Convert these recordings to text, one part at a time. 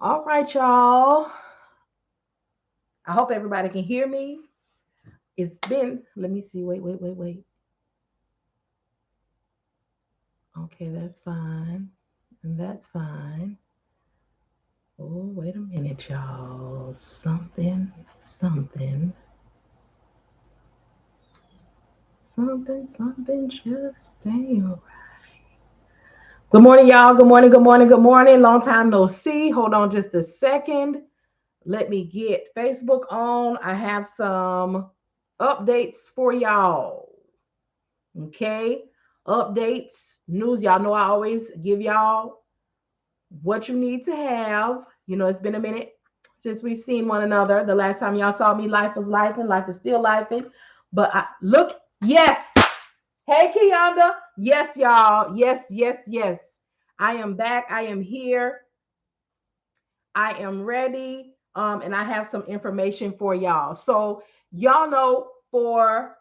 All right, y'all. I hope everybody can hear me. It's been, let me see. Wait. Okay, that's fine. And that's fine. Oh, wait a minute, y'all. Something just ain't right. Good morning, y'all. Good morning. Long time no see. Hold on just a second. Let me get Facebook on. I have some updates for y'all. Okay. Updates, news. Y'all know I always give y'all what you need to have. You know, it's been a minute since we've seen one another. The last time y'all saw me, life was life and life is still life. But look, yes. Hey, Kianda. Yes, y'all. Yes. I am back. I am here. I am ready. And I have some information for y'all. So y'all know for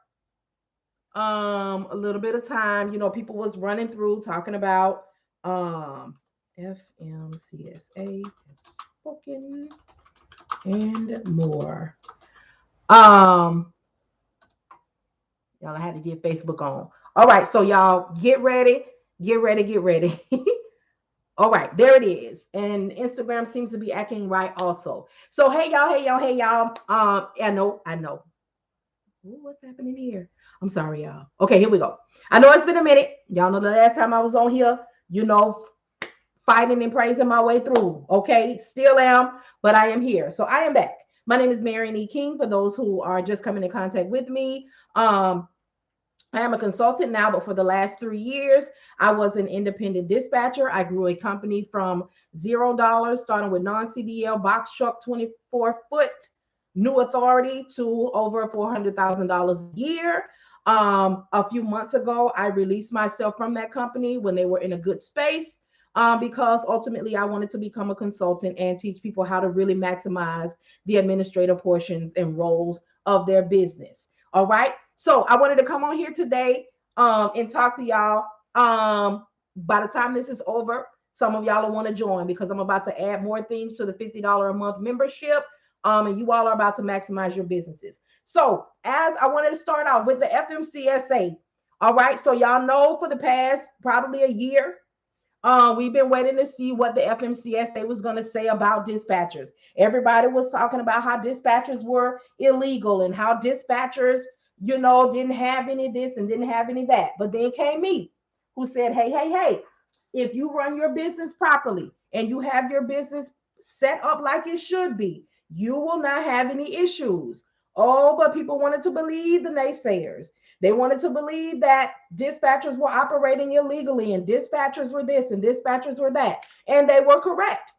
a little bit of time, people was running through talking about FMCSA spoken and more. Um, y'all, I had to get Facebook on. All right, so y'all get ready, get ready, get ready. All right, there it is. And Instagram seems to be acting right also. So hey y'all. I know. Ooh, what's happening here? I'm sorry, y'all. Okay, here we go. I know it's been a minute. Y'all know the last time I was on here, fighting and praising my way through. Okay, still am, but I am here. So I am back. My name is Marian E. King. For those who are just coming in contact with me, I am a consultant now, but for the last 3 years, I was an independent dispatcher. I grew a company from $0, starting with non-CDL box truck, 24-foot new authority to over $400,000 a year. A few months ago, I released myself from that company when they were in a good space. Because ultimately I wanted to become a consultant and teach people how to really maximize the administrative portions and roles of their business. All right. So I wanted to come on here today and talk to y'all. By the time this is over, some of y'all will want to join because I'm about to add more things to the $50 a month membership. And you all are about to maximize your businesses. So as I wanted to start out with the FMCSA. All right. So y'all know for the past probably a year, we've been waiting to see what the FMCSA was going to say about dispatchers. Everybody was talking about how dispatchers were illegal and how dispatchers, didn't have any of this and didn't have any of that. But then came me, who said, hey, if you run your business properly and you have your business set up like it should be, you will not have any issues. Oh, but people wanted to believe the naysayers. They wanted to believe that dispatchers were operating illegally and dispatchers were this and dispatchers were that. And they were correct.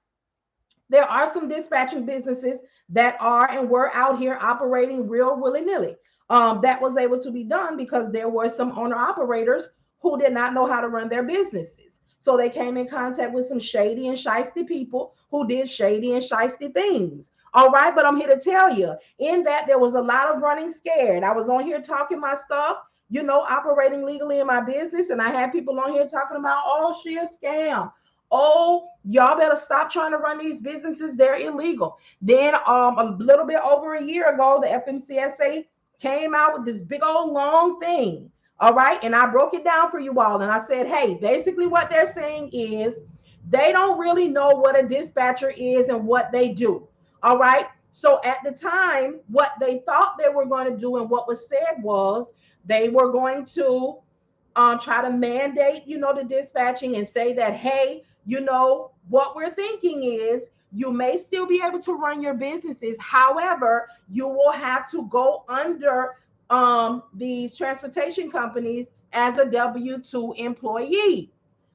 There are some dispatching businesses that are and were out here operating real willy-nilly. That was able to be done because there were some owner operators who did not know how to run their businesses. So they came in contact with some shady and shisty people who did shady and shisty things. All right, but I'm here to tell you, in that there was a lot of running scared. I was on here talking my stuff, operating legally in my business, and I had people on here talking about, oh, she a scam. Oh, y'all better stop trying to run these businesses. They're illegal. Then a little bit over a year ago, the FMCSA came out with this big old long thing. All right. And I broke it down for you all. And I said, hey, basically what they're saying is they don't really know what a dispatcher is and what they do. All right. So at the time, what they thought they were going to do and what was said was they were going to try to mandate, the dispatching and say that, hey, what we're thinking is you may still be able to run your businesses. However, you will have to go under these transportation companies as a W-2 employee.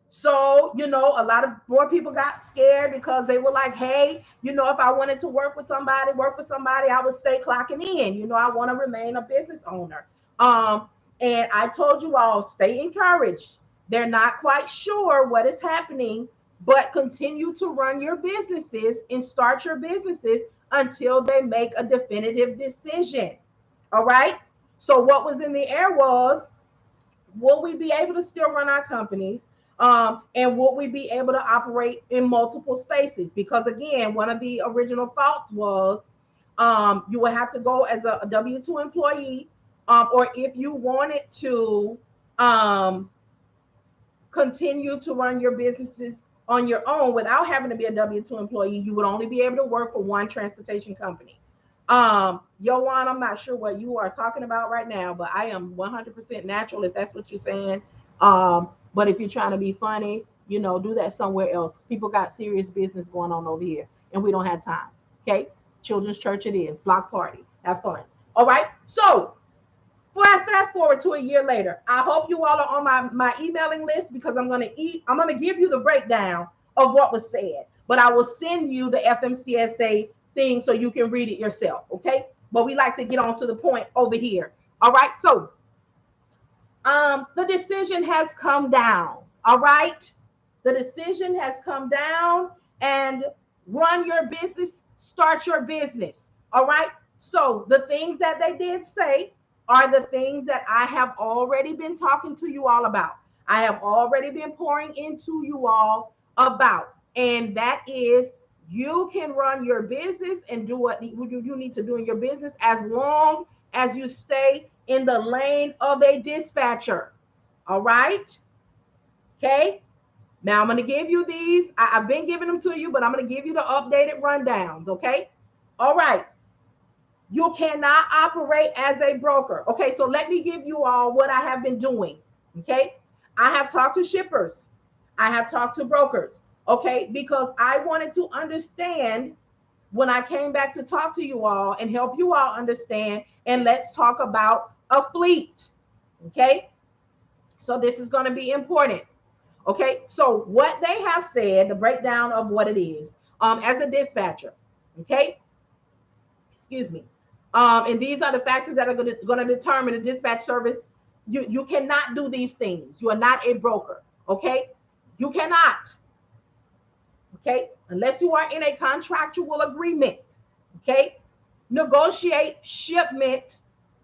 So, a lot of more people got scared because they were like, hey, if I wanted to work with somebody, I would stay clocking in. I want to remain a business owner. And I told you all, stay encouraged. They're not quite sure what is happening, but continue to run your businesses and start your businesses until they make a definitive decision. All right. So, what was in the air was, will we be able to still run our companies? And would we be able to operate in multiple spaces? Because again, one of the original thoughts was you would have to go as a W-2 employee, or if you wanted to um, continue to run your businesses on your own without having to be a W-2 employee, you would only be able to work for one transportation company. Yohan, I'm not sure what you are talking about right now, but I am 100% natural if that's what you're saying. But if you're trying to be funny, do that somewhere else. People got serious business going on over here, and we don't have time. Okay, children's church it is. Block party. Have fun. All right. So fast forward to a year later. I hope you all are on my emailing list, because I'm gonna give you the breakdown of what was said, but I will send you the FMCSA thing so you can read it yourself. Okay. But we like to get on to the point over here. All right. So the decision has come down. All right. The decision has come down, and run your business, start your business. All right. So the things that they did say are the things that I have already been talking to you all about. I have already been pouring into you all about, and that is, you can run your business and do what you need to do in your business, as long as you stay in the lane of a dispatcher. All right. Okay. Now I'm going to give you these. I've been giving them to you, but I'm going to give you the updated rundowns. Okay. All right. You cannot operate as a broker. Okay. So let me give you all what I have been doing. Okay. I have talked to shippers. I have talked to brokers. Okay. Because I wanted to understand when I came back to talk to you all and help you all understand. And let's talk about a fleet. Okay. So this is going to be important. Okay, so what they have said, the breakdown of what it is, as a dispatcher. Okay, excuse me. And these are the factors that are going to determine a dispatch service. You cannot do these things. You are not a broker. Okay, you cannot. Okay, unless you are in a contractual agreement. Okay, negotiate shipment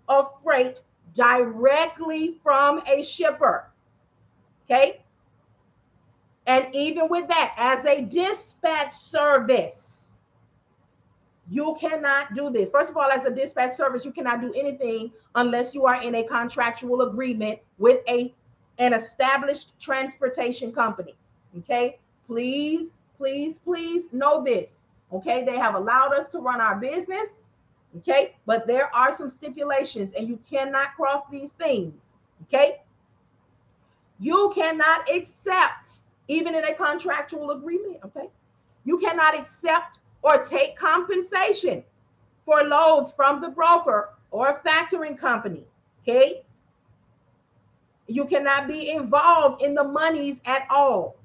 of freight directly from a shipper. Okay. And even with that, as a dispatch service, you cannot do this. First of all, as a dispatch service, you cannot do anything unless you are in a contractual agreement with an established transportation company. Okay, please, please, please know this. Okay, they have allowed us to run our business. Okay, but there are some stipulations, and you cannot cross these things. Okay, you cannot accept, even in a contractual agreement, okay? You cannot accept or take compensation for loads from the broker or a factoring company, okay? You cannot be involved in the monies at all,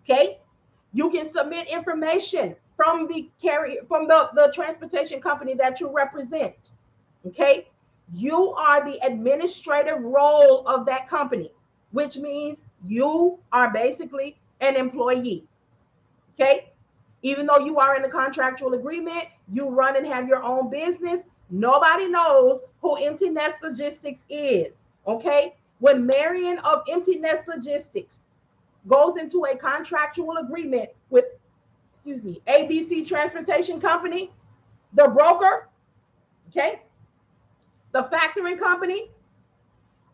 okay? You can submit information from the carrier, from the transportation company that you represent, okay? You are the administrative role of that company, which means you are basically an employee. Okay. Even though you are in a contractual agreement, you run and have your own business. Nobody knows who Empty Nest Logistics is. Okay. When Marian of Empty Nest Logistics goes into a contractual agreement with, ABC Transportation Company, the broker, okay, the factoring company,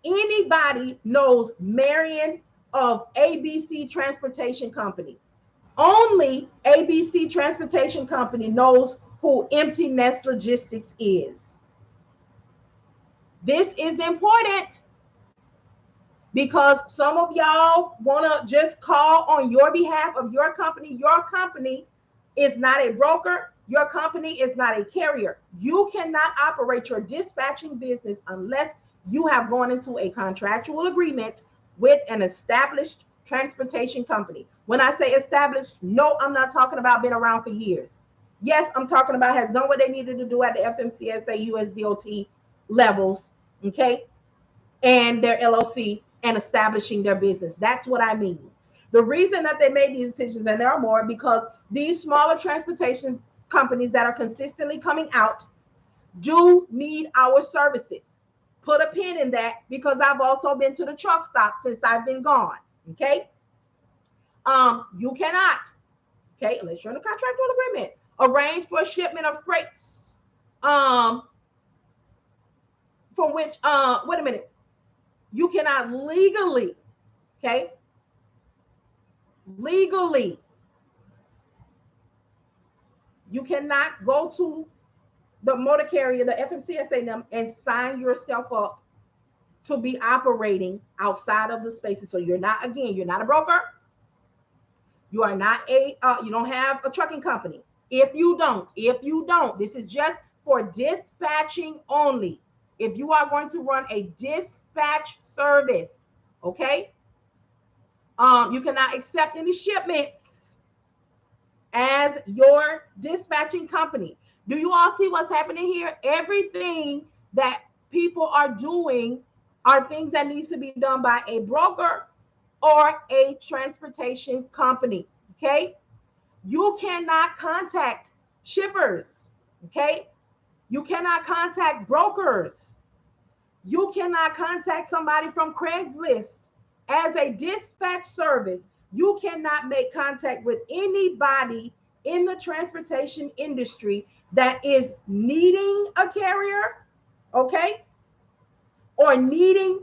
anybody knows Marian of ABC Transportation Company. Only ABC Transportation Company knows who Empty Nest Logistics is. This is important because some of y'all want to just call on your behalf of your company. Your company is not a broker. Your company is not a carrier. You cannot operate your dispatching business unless you have gone into a contractual agreement with an established transportation company. When I say established, no, I'm not talking about been around for years. Yes, I'm talking about has done what they needed to do at the FMCSA, USDOT levels, okay, and their LLC, and establishing their business. That's what I mean. The reason that they made these decisions, and there are more, because these smaller transportation companies that are consistently coming out do need our services. Put a pin in that, because I've also been to the truck stop since I've been gone. Okay. You cannot, okay, unless you're in a contractual agreement, arrange for a shipment of freights, from which, wait a minute, you cannot legally, okay, legally, you cannot go to the motor carrier, the FMCSA, and sign yourself up to be operating outside of the spaces. So you're not, again, you're not a broker. You are not you don't have a trucking company. If you don't, this is just for dispatching only. If you are going to run a dispatch service, okay, you cannot accept any shipments as your dispatching company. Do you all see what's happening here? Everything that people are doing are things that needs to be done by a broker or a transportation company. Okay, you cannot contact shippers. Okay, you cannot contact brokers. You cannot contact somebody from Craigslist as a dispatch service. You cannot make contact with anybody in the transportation industry that is needing a carrier, okay, or needing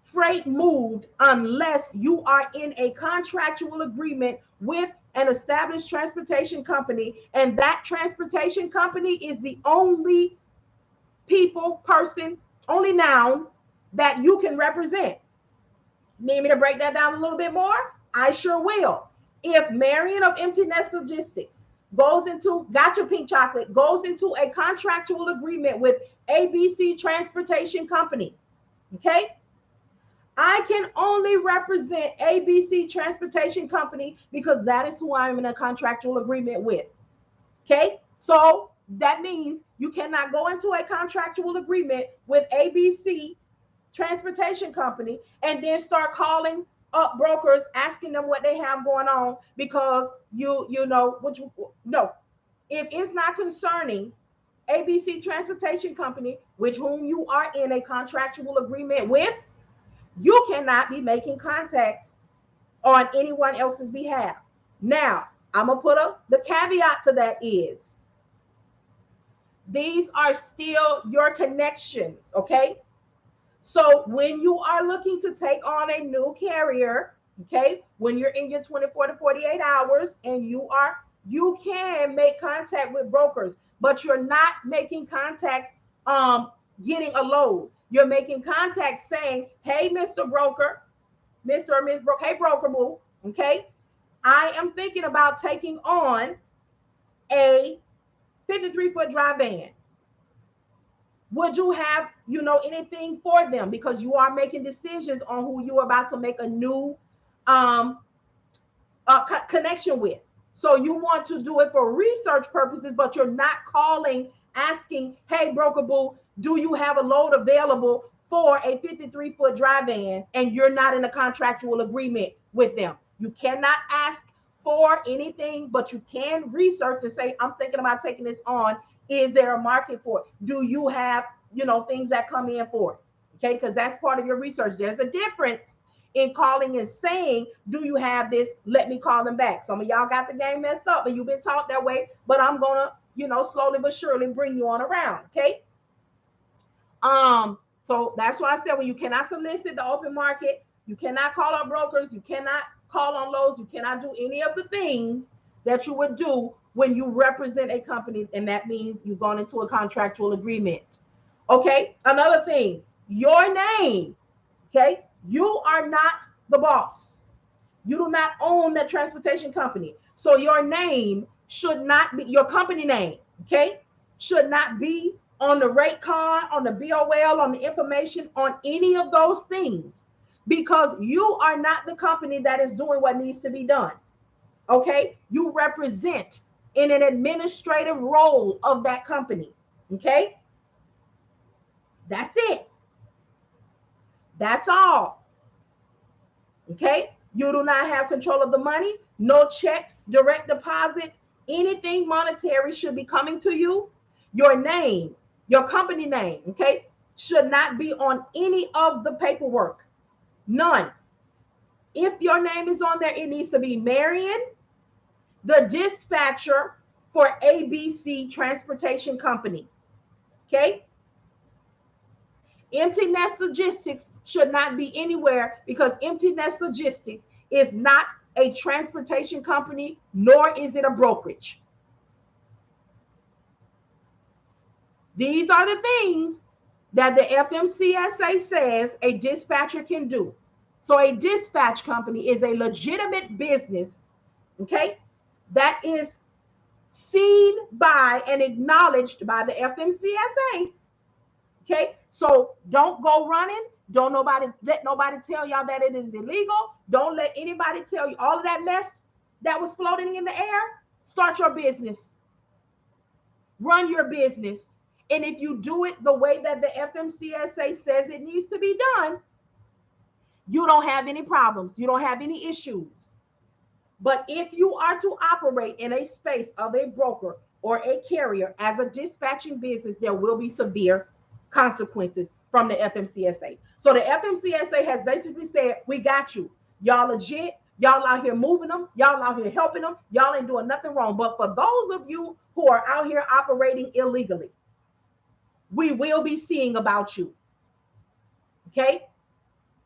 freight moved unless you are in a contractual agreement with an established transportation company, and that transportation company is the only only noun that you can represent. Need me to break that down a little bit more? I sure will. If Marian of Empty Nest Logistics goes into, got your pink chocolate, goes into a contractual agreement with ABC Transportation Company, okay, I can only represent ABC Transportation Company because that is who I'm in a contractual agreement with. Okay, so that means you cannot go into a contractual agreement with ABC Transportation Company and then start calling up brokers asking them what they have going on because you know which no, if it's not concerning ABC Transportation Company, with whom you are in a contractual agreement with, you cannot be making contacts on anyone else's behalf. Now, I'm gonna put the caveat to that is these are still your connections, okay? So when you are looking to take on a new carrier, okay, when you're in your 24 to 48 hours and you can make contact with brokers, but you're not making contact getting a load. You're making contact saying, hey, Mr. Broker, Mr. or Ms. Broker, hey, Broker Boo, okay, I am thinking about taking on a 53-foot dry van. Would you have, anything for them? Because you are making decisions on who you're about to make a new connection with. So you want to do it for research purposes, but you're not calling, asking, hey, Broker Boo, do you have a load available for a 53-foot dry van? And you're not in a contractual agreement with them. You cannot ask for anything, but you can research and say, I'm thinking about taking this on. Is there a market for it? Do you have, things that come in for it? Okay, because that's part of your research. There's a difference in calling and saying, do you have this? Let me call them back. Some of y'all got the game messed up and you've been taught that way, but I'm gonna, slowly but surely bring you on around. Okay. So that's why I said when you cannot solicit the open market, you cannot call on brokers, you cannot call on loads, you cannot do any of the things that you would do when you represent a company, and that means you've gone into a contractual agreement. Okay, another thing, your name. Okay, you are not the boss. You do not own that transportation company. So your name should not be, your company name, okay, should not be on the rate card, on the BOL, on the information, on any of those things, because you are not the company that is doing what needs to be done. Okay, you represent in an administrative role of that company. Okay, that's it. That's all. Okay, you do not have control of the money. No checks, direct deposits, anything monetary should be coming to you. Your name, your company name, okay, should not be on any of the paperwork. None. If your name is on there, it needs to be Marian, the dispatcher for ABC Transportation Company. Okay? Empty Nest Logistics should not be anywhere because Empty Nest Logistics is not a transportation company, nor is it a brokerage. These are the things that the FMCSA says a dispatcher can do. So a dispatch company is a legitimate business, okay, that is seen by and acknowledged by the FMCSA. Okay, so don't go running. Don't let nobody tell y'all that it is illegal. Don't let anybody tell you all of that mess that was floating in the air. Start your business. Run your business. And if you do it the way that the FMCSA says it needs to be done, you don't have any problems. You don't have any issues. But if you are to operate in a space of a broker or a carrier as a dispatching business, there will be severe consequences from the FMCSA. So the FMCSA has basically said, we got you. Y'all legit. Y'all out here moving them. Y'all out here helping them. Y'all ain't doing nothing wrong. But for those of you who are out here operating illegally, we will be seeing about you. Okay?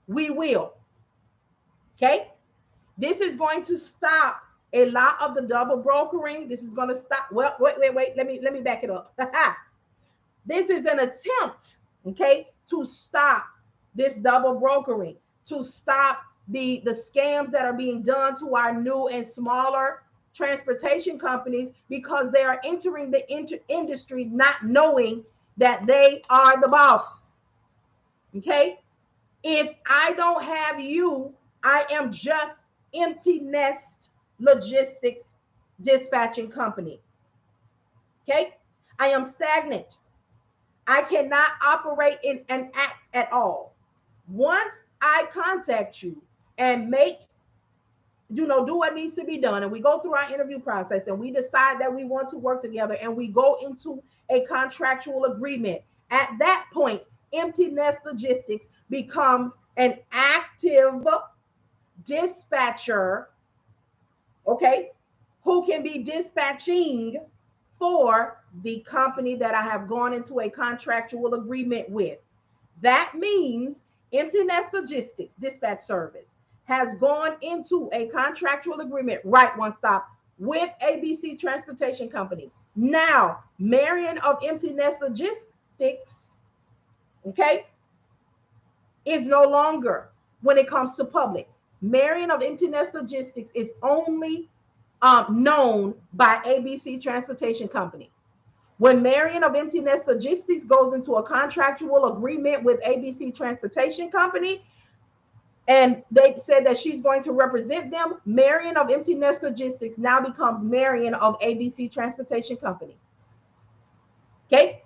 We will. Okay? This is going to stop a lot of the double brokering. This is going to stop. Well, wait. Let me back it up. This is an attempt, okay, to stop this double brokering, to stop the scams that are being done to our new and smaller transportation companies because they are entering the industry not knowing that they are the boss. Okay? If I don't have you, I am just Empty Nest Logistics Dispatching Company. Okay? I am stagnant. I cannot operate in an act at all. Once I contact you and make, do what needs to be done, and we go through our interview process and we decide that we want to work together and we go into a contractual agreement, at that point, Empty Nest Logistics becomes an active dispatcher, okay, who can be dispatching for the company that I have gone into a contractual agreement with. That means Empty Nest Logistics Dispatch Service has gone into a contractual agreement, right, one stop, with ABC Transportation Company. Now, Marian of Empty Nest Logistics, okay, is no longer, when it comes to public, Marian of Empty Nest Logistics is only known by ABC Transportation Company. When Marian of Empty Nest Logistics goes into a contractual agreement with ABC Transportation Company, and they said that she's going to represent them, Marian of Empty Nest Logistics now becomes Marian of ABC Transportation Company. Okay?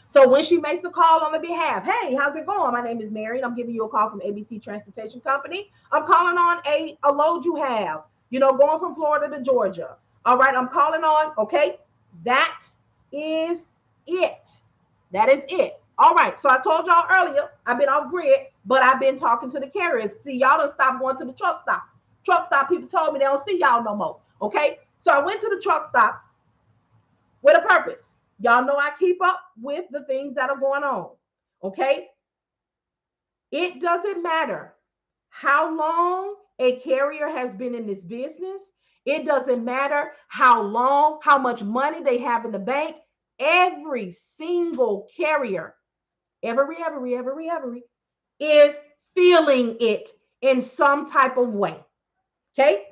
So when she makes a call on the behalf, hey, how's it going? My name is Marian. I'm giving you a call from ABC Transportation Company. I'm calling on a load you have, going from Florida to Georgia. All right, I'm calling on, okay? That is it. That is it. All right, so I told y'all earlier, I've been off grid, but I've been talking to the carriers. See, y'all done stopped going to the truck stops. Truck stop people told me they don't see y'all no more, okay? So I went to the truck stop with a purpose. Y'all know I keep up with the things that are going on, okay? It doesn't matter how long a carrier has been in this business. It doesn't matter how long, how much money they have in the bank. Every single carrier, every, is feeling it in some type of way, okay?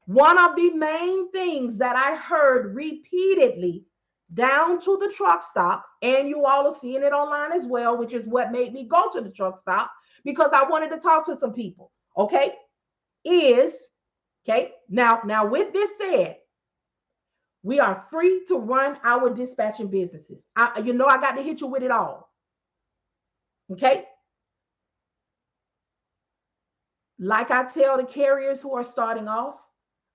One of the main things that I heard repeatedly down to the truck stop, and you all are seeing it online as well, which is what made me go to the truck stop because I wanted to talk to some people, okay, is, okay, now with this said, we are free to run our dispatching businesses. I got to hit you with it all, okay? Like I tell the carriers who are starting off,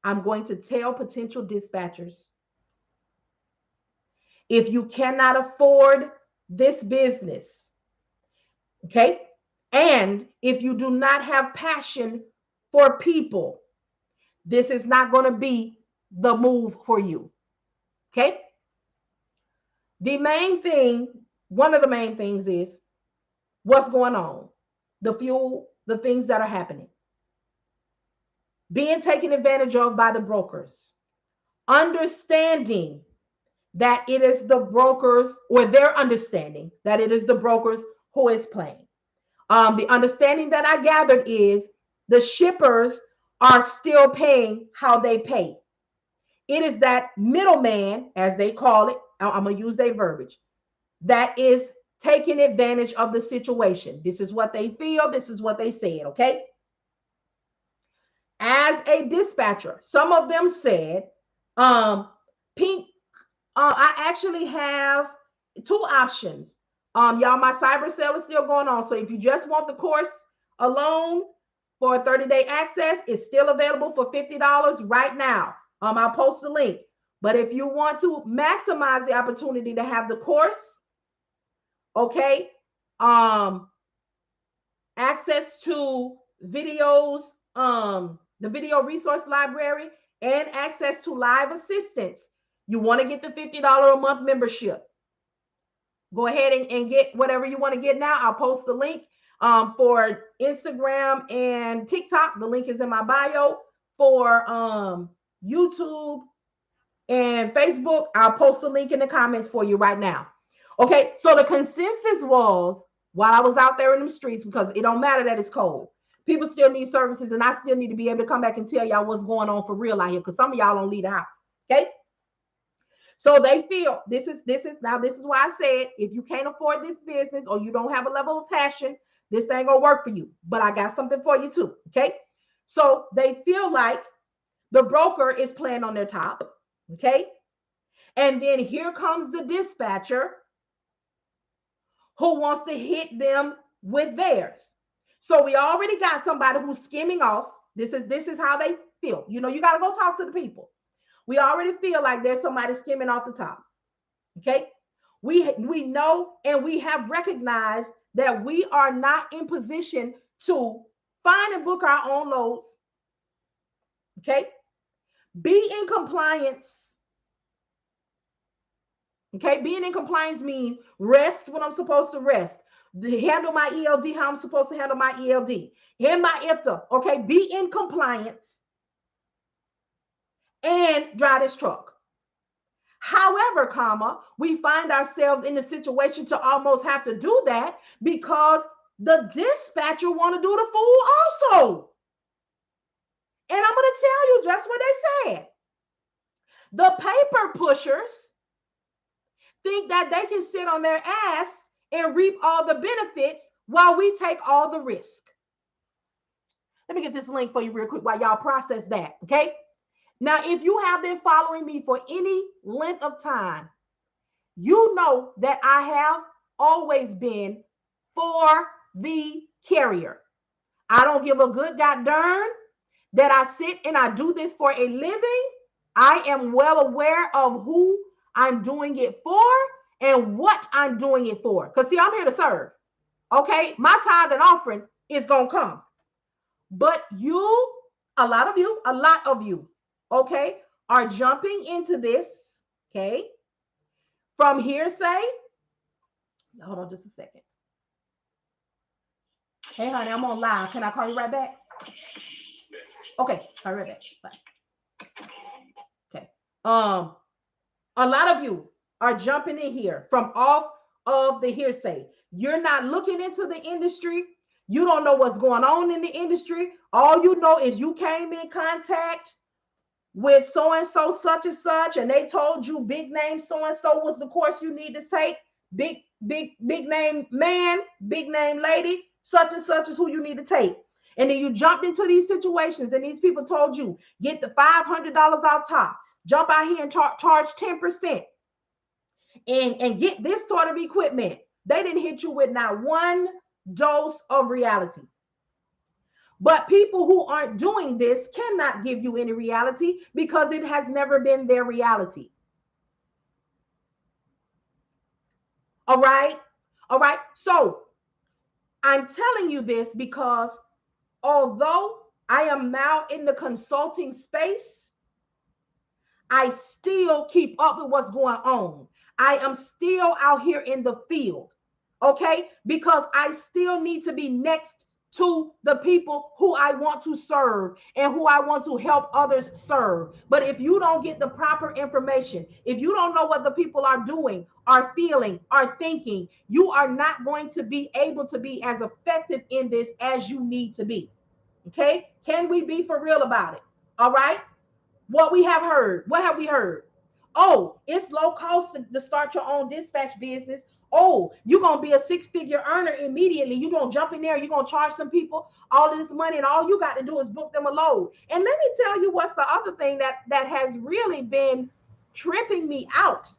I'm going to tell potential dispatchers, if you cannot afford this business, okay, and if you do not have passion for people, this is not going to be the move for you. Okay. The main thing, one of the main things is what's going on, the fuel, the things that are happening, being taken advantage of by the brokers, understanding that it is the brokers, or their understanding that it is the brokers who is playing. The understanding that I gathered is the shippers are still paying how they pay. It is that middleman, as they call it, I'm going to use their verbiage, that is taking advantage of the situation. This is what they feel. This is what they said, okay? As a dispatcher, some of them said, Pink, I actually have two options. Y'all, my cyber sale is still going on. So if you just want the course alone for a 30-day access, it's still available for $50 right now. I'll post the link. But if you want to maximize the opportunity to have the course, okay, access to videos, the video resource library, and access to live assistance, you want to get the $50 a month membership. Go ahead and get whatever you want to get now. I'll post the link for Instagram and TikTok. The link is in my bio. For YouTube and Facebook, I'll post the link in the comments for you right now. Okay, so the consensus was, while I was out there in the streets, because it don't matter that it's cold, people still need services, and I still need to be able to come back and tell y'all what's going on for real out here, because some of y'all don't leave the house. Okay, so they feel this is why I said, if you can't afford this business or you don't have a level of passion, this ain't gonna work for you. But I got something for you too. Okay, so they feel like the broker is playing on their top. Okay, and then here comes the dispatcher who wants to hit them with theirs. So we already got somebody who's skimming off. This is how they feel. You know, you got to go talk to the people. We already feel like there's somebody skimming off the top. Okay, we know, and we have recognized that we are not in position to find and book our own loads. Okay, be in compliance. Okay, being in compliance means rest when I'm supposed to rest, handle my ELD how I'm supposed to handle my ELD, in my IFTA. Okay, be in compliance and drive this truck. However, we find ourselves in the situation to almost have to do that because the dispatcher want to do the fool also. And I'm going to tell you just what they said. The paper pushers think that they can sit on their ass and reap all the benefits while we take all the risk. Let me get this link for you real quick while y'all process that, okay? Now, if you have been following me for any length of time, you know that I have always been for the carrier. I don't give a good goddamn that I sit and I do this for a living. I am well aware of who I'm doing it for and what I'm doing it for. Because, see, I'm here to serve. Okay? My tithe and offering is going to come. But a lot of you, okay, are jumping into this, okay, from hearsay. Hold on just a second. Hey, honey, I'm on live. Can I call you right back? Okay, call you right back. Bye. Okay. A lot of you are jumping in here from off of the hearsay. You're not looking into the industry. You don't know what's going on in the industry. All you know is you came in contact with so-and-so, such and such, and they told you big name so-and-so was the course you need to take. Big name man, big name lady, such and such is who you need to take. And then you jumped into these situations and these people told you, get the $500 off top. Jump out here and charge 10% and get this sort of equipment. They didn't hit you with not one dose of reality. But people who aren't doing this cannot give you any reality because it has never been their reality. All right? All right. So I'm telling you this because although I am now in the consulting space. I still keep up with what's going on. I am still out here in the field, okay? Because I still need to be next to the people who I want to serve and who I want to help others serve. But if you don't get the proper information, if you don't know what the people are doing, are feeling, are thinking, you are not going to be able to be as effective in this as you need to be. Okay? Can we be for real about it? All right? What we have heard. What have we heard? Oh, it's low cost to start your own dispatch business. Oh, you're going to be a six-figure earner immediately. You're going to jump in there. You're going to charge some people all of this money, and all you got to do is book them a load. And let me tell you what's the other thing that has really been tripping me out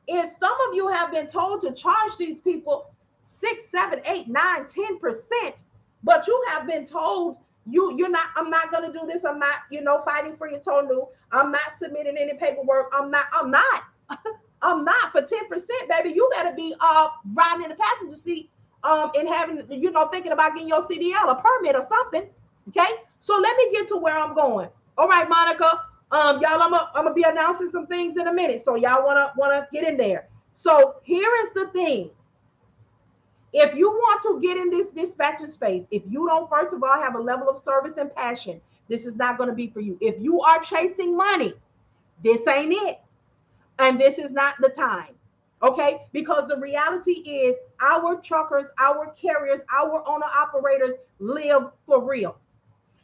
is some of you have been told to charge these people 6, 7, 8, 9, 10%, but you have been told you're not, I'm not going to do this. I'm not, fighting for your total. I'm not submitting any paperwork. I'm not I'm not for 10%, baby. You better be riding in the passenger seat and having, thinking about getting your CDL, a permit or something. Okay. So let me get to where I'm going. All right, Monica. Y'all, I'm gonna be announcing some things in a minute. So y'all wanna get in there. So here is the thing. If you want to get in this dispatching space, if you don't, first of all, have a level of service and passion, this is not going to be for you. If you are chasing money, this ain't it. And this is not the time. Okay? Because the reality is our truckers, our carriers, our owner operators live for real.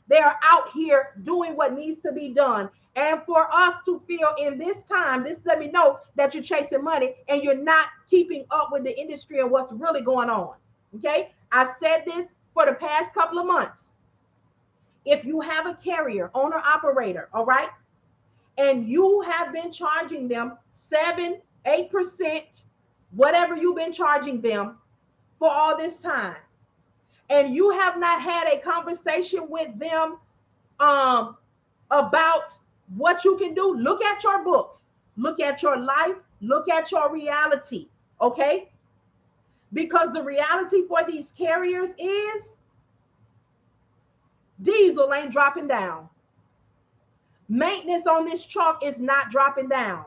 They are out here doing what needs to be done. And for us to feel in this time, this let me know that you're chasing money and you're not keeping up with the industry and what's really going on. Okay? I said this for the past couple of months. If you have a carrier, owner operator, all right, and you have been charging them 7, 8%, whatever you've been charging them for all this time, and you have not had a conversation with them about what you can do, look at your books, look at your life, look at your reality, okay? Because the reality for these carriers is diesel ain't dropping down. Maintenance on this truck is not dropping down.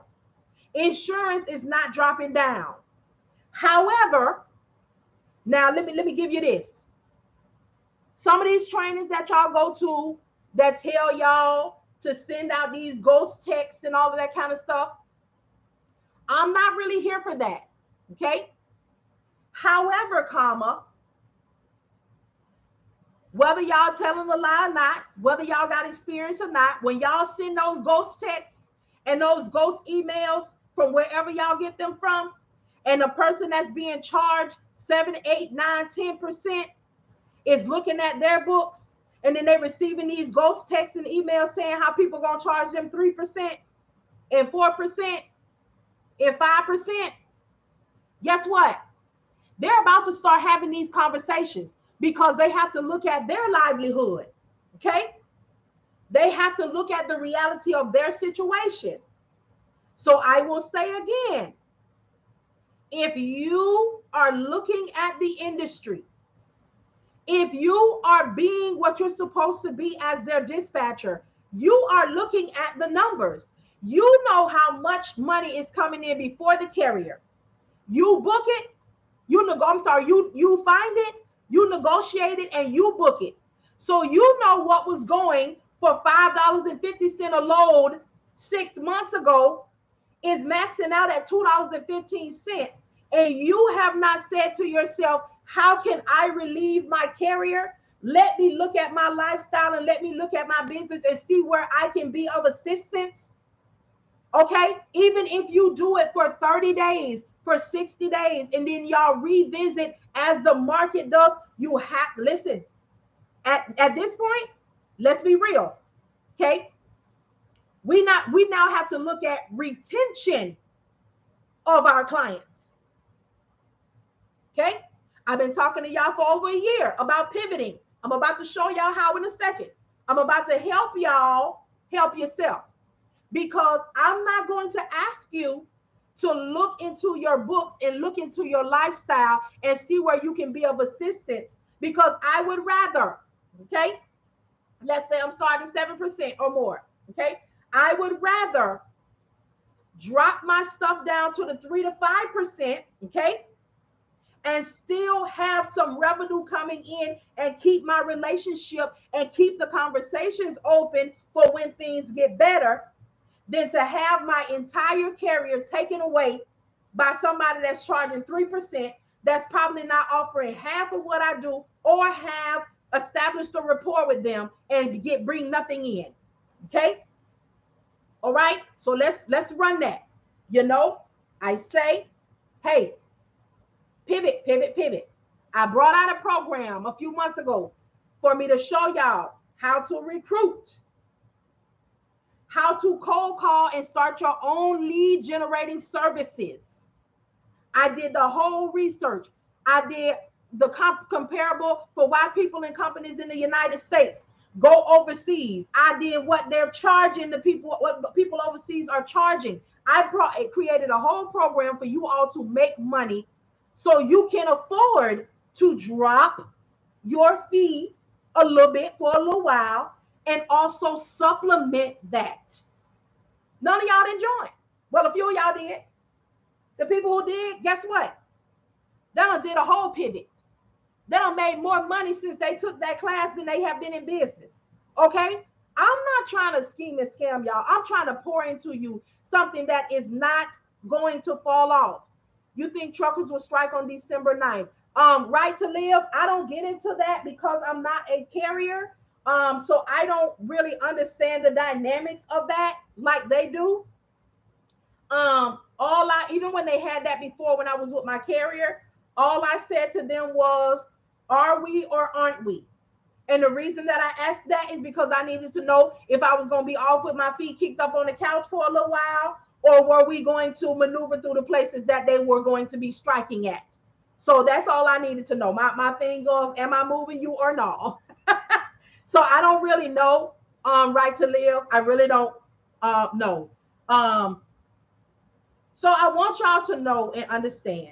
Insurance is not dropping down. However, now let me give you this. Some of these trainings that y'all go to that tell y'all to send out these ghost texts and all of that kind of stuff, I'm not really here for that. Okay? However, whether y'all telling a lie or not, whether y'all got experience or not, when y'all send those ghost texts and those ghost emails from wherever y'all get them from, and the person that's being charged 7, 8, 9, 10% is looking at their books, and then they receiving these ghost texts and emails saying how people gonna charge them 3% and 4% and 5%. Guess what? They're about to start having these conversations because they have to look at their livelihood. Okay? They have to look at the reality of their situation. So I will say again, if you are looking at the industry, if you are being what you're supposed to be as their dispatcher, you are looking at the numbers. You know how much money is coming in before the carrier. You book it, you find it, you negotiate it, and you book it. So you know what was going for $5.50 a load 6 months ago is maxing out at $2.15. And you have not said to yourself, how can I relieve my carrier? Let me look at my lifestyle and let me look at my business and see where I can be of assistance. Okay? Even if you do it for 30 days, for 60 days, and then y'all revisit as the market does, you have, listen, at this point, let's be real. Okay? We now have to look at retention of our clients. Okay? I've been talking to y'all for over a year about pivoting. I'm about to show y'all how in a second. I'm about to help y'all help yourself, because I'm not going to ask you to look into your books and look into your lifestyle and see where you can be of assistance, because I would rather, okay, let's say I'm starting 7% or more, okay? I would rather drop my stuff down to the 3 to 5%, okay? And still have some revenue coming in and keep my relationship and keep the conversations open for when things get better than to have my entire carrier taken away by somebody that's charging 3%, that's probably not offering half of what I do or have established a rapport with them and bring nothing in. Okay? All right? So let's run that. You know, I say, hey, pivot, pivot, pivot. I brought out a program a few months ago for me to show y'all how to recruit, how to cold call and start your own lead generating services. I did the whole research. I did the comparable for why people in companies in the United States go overseas. I did what they're charging the people, what people overseas are charging. Created a whole program for you all to make money so you can afford to drop your fee a little bit for a little while and also supplement that. None of y'all didn't join. Well, a few of y'all did. The people who did, guess what? They done did a whole pivot. They done made more money since they took that class than they have been in business. Okay? I'm not trying to scheme and scam y'all. I'm trying to pour into you something that is not going to fall off. You think truckers will strike on December 9th? Right to live, I don't get into that because I'm not a carrier. So I don't really understand the dynamics of that like they do. All I even when they had that before when I was with my carrier, all I said to them was, are we or aren't we? And the reason that I asked that is because I needed to know if I was going to be off with my feet kicked up on the couch for a little while, or were we going to maneuver through the places that they were going to be striking at. So that's all I needed to know. My thing goes, am I moving you or not? So I don't really know right to live. I really don't know. So I want y'all to know and understand.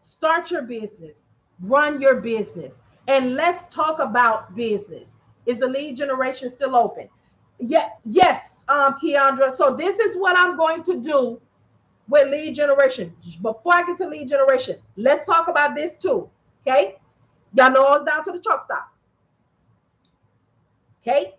Start your business, run your business, and let's talk about business. Is the lead generation still open? Yeah, yes, Keandra. So this is what I'm going to do with lead generation. Before I get to lead generation, let's talk about this too. Okay, y'all know it's down to the truck stop. Okay,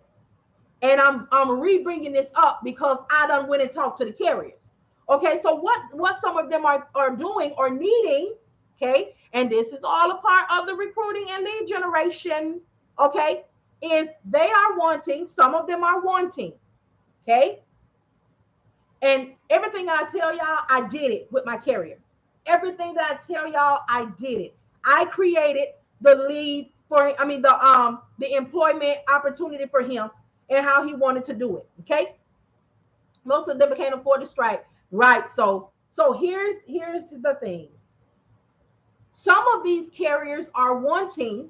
and I'm re-bringing this up because I done went and talked to the carriers. Okay, so what some of them are doing or needing, okay, and this is all a part of the recruiting and lead generation, okay, is they are wanting, some of them are wanting, okay, and everything I tell y'all, I did it with my carrier. Everything that I tell y'all, I did it. I created the lead for, I mean, the employment opportunity for him and how he wanted to do it. Okay. Most of them can't afford to strike. Right. So here's the thing. Some of these carriers are wanting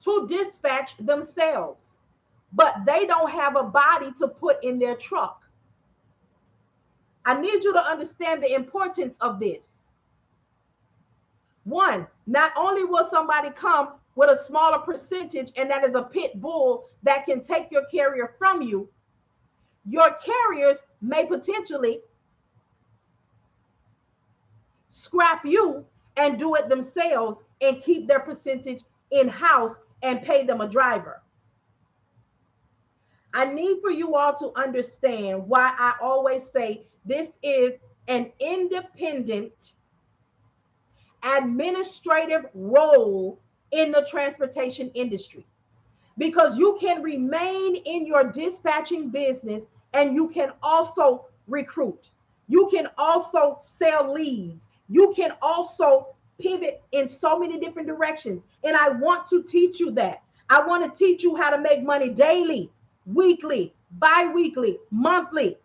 to dispatch themselves, but they don't have a body to put in their truck. I need you to understand the importance of this. One, not only will somebody come with a smaller percentage, and that is a pit bull that can take your carrier from you, your carriers may potentially scrap you and do it themselves and keep their percentage in-house and pay them a driver. I need for you all to understand why I always say this is an independent administrative role in the transportation industry, because you can remain in your dispatching business and you can also recruit. You can also sell leads. You can also pivot in so many different directions. And I want to teach you that. I want to teach you how to make money daily, weekly, bi-weekly, monthly.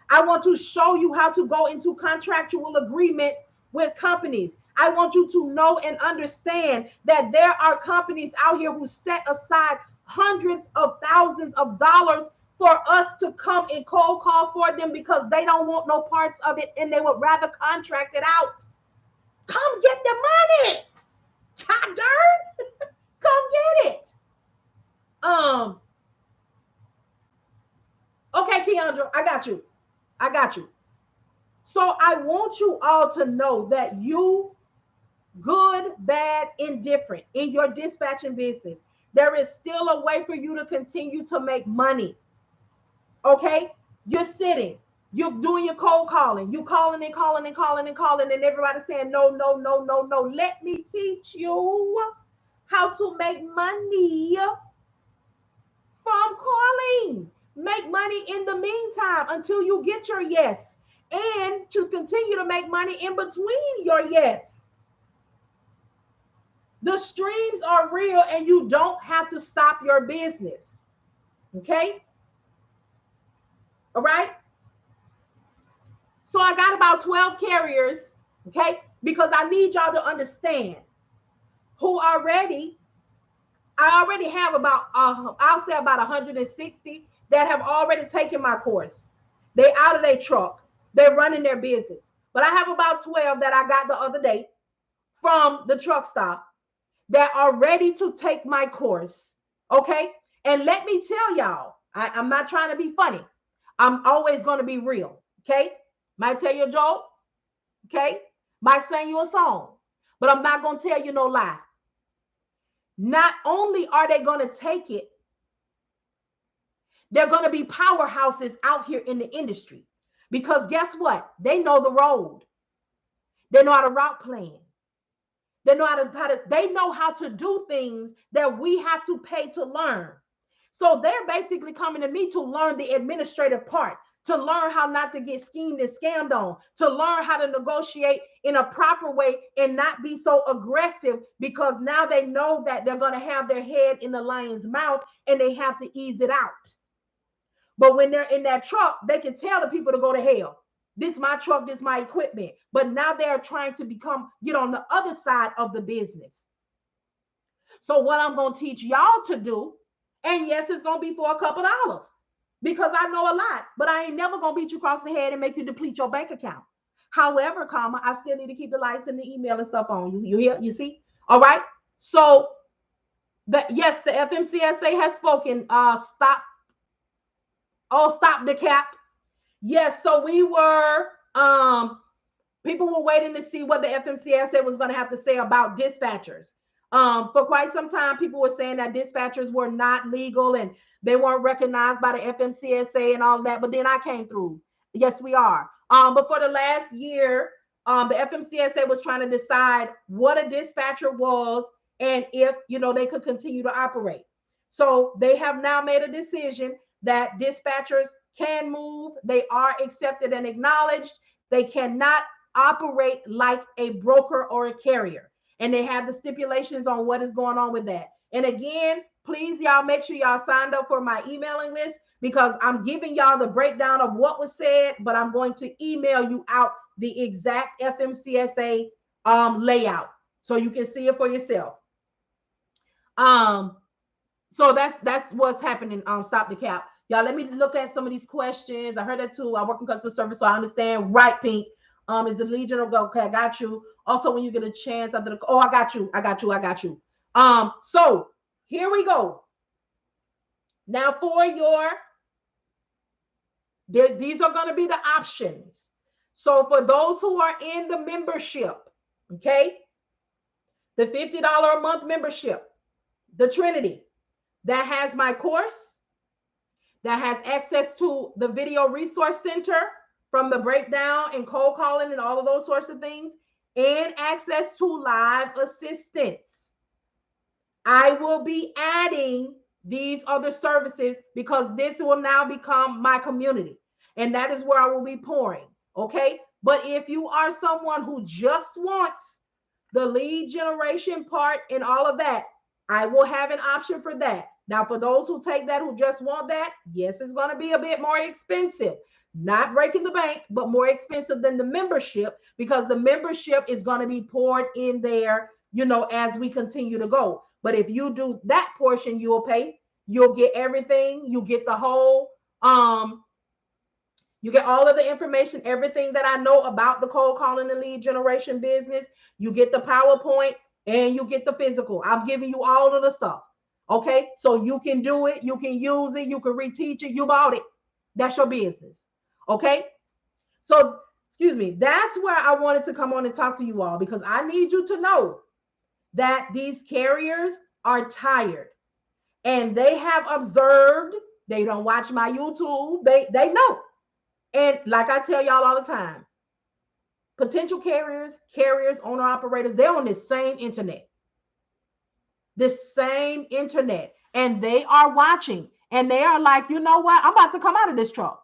I want to show you how to go into contractual agreements with companies. I want you to know and understand that there are companies out here who set aside hundreds of thousands of dollars for us to come and cold call for them because they don't want no parts of it and they would rather contract it out. Come get the money. God darn. Come get it. Um, okay, Keandra, I got you. I got you. So I want you all to know that you, good, bad, indifferent, in your dispatching business, there is still a way for you to continue to make money. Okay? You're sitting, you're doing your cold calling, you calling and calling and calling and calling, and everybody's saying, no, no, no, no, no. Let me teach you how to make money from calling. Make money in the meantime until you get your yes, and to continue to make money in between your yes. The streams are real and you don't have to stop your business. Okay? All right? So I got about 12 carriers, okay? Because I need y'all to understand who I already have about, I'll say about 160 that have already taken my course. They out of their truck. They're running their business. But I have about 12 that I got the other day from the truck stop that are ready to take my course. Okay? And let me tell y'all, I'm not trying to be funny. I'm always going to be real. Okay? Might tell you a joke. Okay? Might sing you a song. But I'm not going to tell you no lie. Not only are they going to take it, they're going to be powerhouses out here in the industry. Because guess what? They know the road. They know how to route plan. They know how to do things that we have to pay to learn. So they're basically coming to me to learn the administrative part, to learn how not to get schemed and scammed on, to learn how to negotiate in a proper way and not be so aggressive, because now they know that they're going to have their head in the lion's mouth and they have to ease it out. But when they're in that truck, they can tell the people to go to hell. This is my truck, this is my equipment. But now they're trying to get on the other side of the business. So what I'm going to teach y'all to do, and yes, it's going to be for a couple dollars because I know a lot, but I ain't never going to beat you across the head and make you deplete your bank account. However, I still need to keep the lights and the email and stuff on. You hear? You see? All right. So yes, the FMCSA has spoken. Stop the cap. Yes, so we were people were waiting to see what the FMCSA was going to have to say about dispatchers. For quite some time, people were saying that dispatchers were not legal and they weren't recognized by the FMCSA and all that. But then I came through. Yes, we are. But for the last year, the FMCSA was trying to decide what a dispatcher was and if they could continue to operate. So they have now made a decision that dispatchers can move. They are accepted and acknowledged. They cannot operate like a broker or a carrier. And they have the stipulations on what is going on with that. And again, please, y'all, make sure y'all signed up for my emailing list, because I'm giving y'all the breakdown of what was said, but I'm going to email you out the exact FMCSA layout so you can see it for yourself. So that's what's happening. Stop the cap. Y'all, let me look at some of these questions. I heard that too. I work in customer service, so I understand. Right, Pink. Is the lead general go? Okay, I got you. Also, when you get a chance after the I got you. So here we go. Now for these are going to be the options. So for those who are in the membership, okay, the $50 a month membership, the Trinity, that has my course, that has access to the video resource center from the breakdown and cold calling and all of those sorts of things, and access to live assistance. I will be adding these other services because this will now become my community, and that is where I will be pouring. Okay. But if you are someone who just wants the lead generation part and all of that, I will have an option for that. Now, for those who take that, who just want that, yes, it's going to be a bit more expensive. Not breaking the bank, but more expensive than the membership, because the membership is going to be poured in there, as we continue to go. But if you do that portion, you'll pay. You'll get everything. You get the whole, you get all of the information, everything that I know about the cold calling and lead generation business. You get the PowerPoint and you get the physical. I'm giving you all of the stuff. Okay, so you can do it, you can use it, you can reteach it, you bought it. That's your business. Okay, so excuse me, that's where I wanted to come on and talk to you all, because I need you to know that these carriers are tired, and they have observed. They don't watch my YouTube. They know. And like I tell y'all all the time, potential carriers, owner operators, they're on this same internet. This same internet. And they are watching. And they are like, you know what? I'm about to come out of this truck.